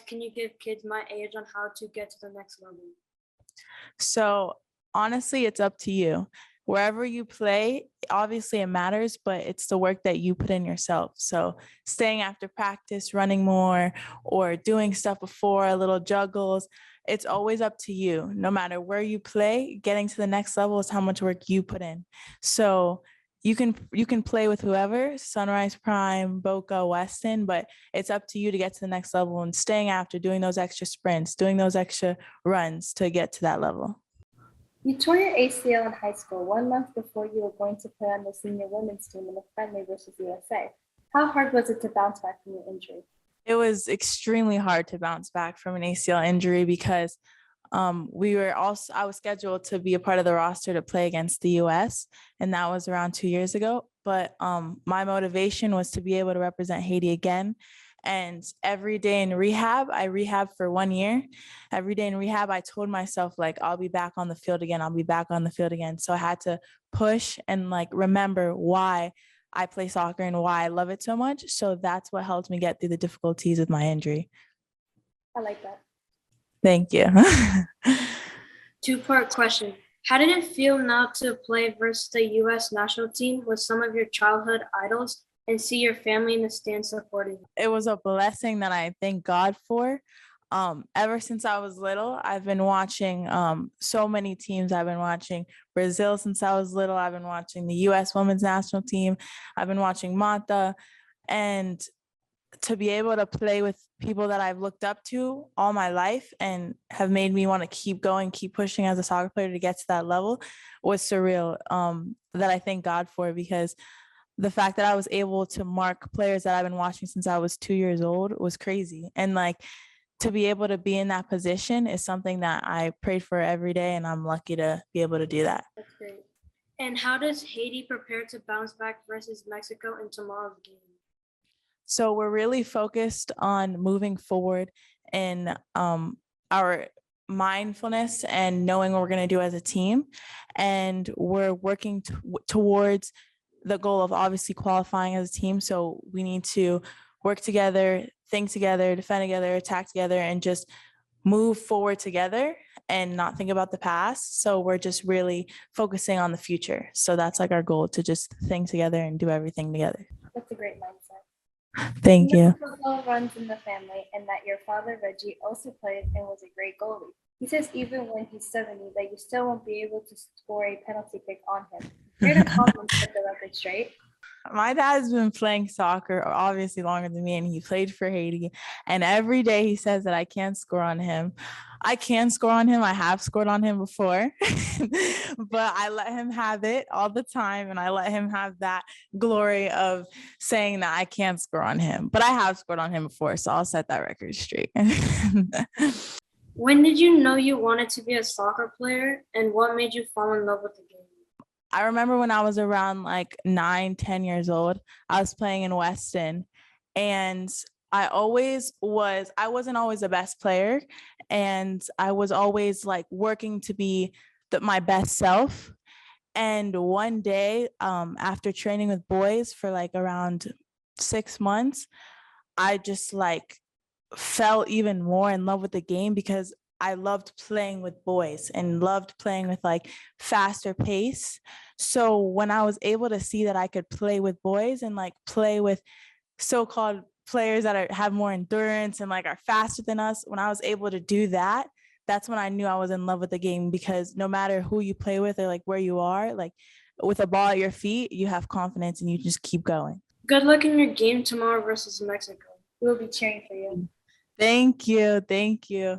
can you give kids my age on how to get to the next level? So honestly, it's up to you. Wherever you play, obviously it matters, but it's the work that you put in yourself. So staying after practice, running more, or doing stuff before, little juggles, it's always up to you. No matter where you play, getting to the next level is how much work you put in. So you can play with whoever, Sunrise Prime, Boca, Weston, but it's up to you to get to the next level and staying after, doing those extra sprints, doing those extra runs to get to that level. You tore your ACL in high school 1 month before you were going to play on the senior women's team in the friendly versus USA. How hard was it to bounce back from your injury? It was extremely hard to bounce back from an ACL injury because I was scheduled to be a part of the roster to play against the US, and that was around 2 years ago. But my motivation was to be able to represent Haiti again. And every day in rehab, I rehabbed for 1 year. Every day in rehab, I told myself, like, I'll be back on the field again. I'll be back on the field again. So I had to push and like remember why I play soccer and why I love it so much. So that's what helped me get through the difficulties with my injury. I like that. Thank you. Two-part question. How did it feel now to play versus the U.S. national team with some of your childhood idols and see your family in the stands supporting you? It was a blessing that I thank God for. Ever since I was little, I've been watching so many teams. I've been watching Brazil since I was little. I've been watching the U.S. women's national team. I've been watching Mata. And to be able to play with people that I've looked up to all my life and have made me want to keep going, keep pushing as a soccer player to get to that level was surreal, that I thank God for, because the fact that I was able to mark players that I've been watching since I was 2 years old was crazy. And like, to be able to be in that position is something that I prayed for every day, and I'm lucky to be able to do that. That's great. And how does Haiti prepare to bounce back versus Mexico in tomorrow's game? So we're really focused on moving forward in our mindfulness and knowing what we're going to do as a team. And we're working towards the goal of obviously qualifying as a team. So we need to work together, think together, defend together, attack together, and just move forward together and not think about the past. So we're just really focusing on the future. So that's like our goal, to just think together and do everything together. That's a great mindset. Thank you. Football runs in the family, and that your father, Reggie, also played and was a great goalie. He says even when he's 70, that you still won't be able to score a penalty kick on him. Here to compliment the record straight. My dad's been playing soccer obviously longer than me, and he played for Haiti. And every day he says that I can't score on him. I can score on him. I have scored on him before, but I let him have it all the time. And I let him have that glory of saying that I can't score on him. But I have scored on him before, so I'll set that record straight. When did you know you wanted to be a soccer player, and what made you fall in love with the game? I remember when I was around like 9-10 years old, I was playing in Weston, and I wasn't always the best player, and I was always like working to be my best self. And one day, after training with boys for like around 6 months, I just like fell even more in love with the game, because I loved playing with boys and loved playing with like faster pace. So when I was able to see that I could play with boys and like play with so-called players that have more endurance and like are faster than us, when I was able to do that, that's when I knew I was in love with the game, because no matter who you play with or like where you are, like with a ball at your feet, you have confidence and you just keep going. Good luck in your game tomorrow versus Mexico. We'll be cheering for you. Thank you. Thank you.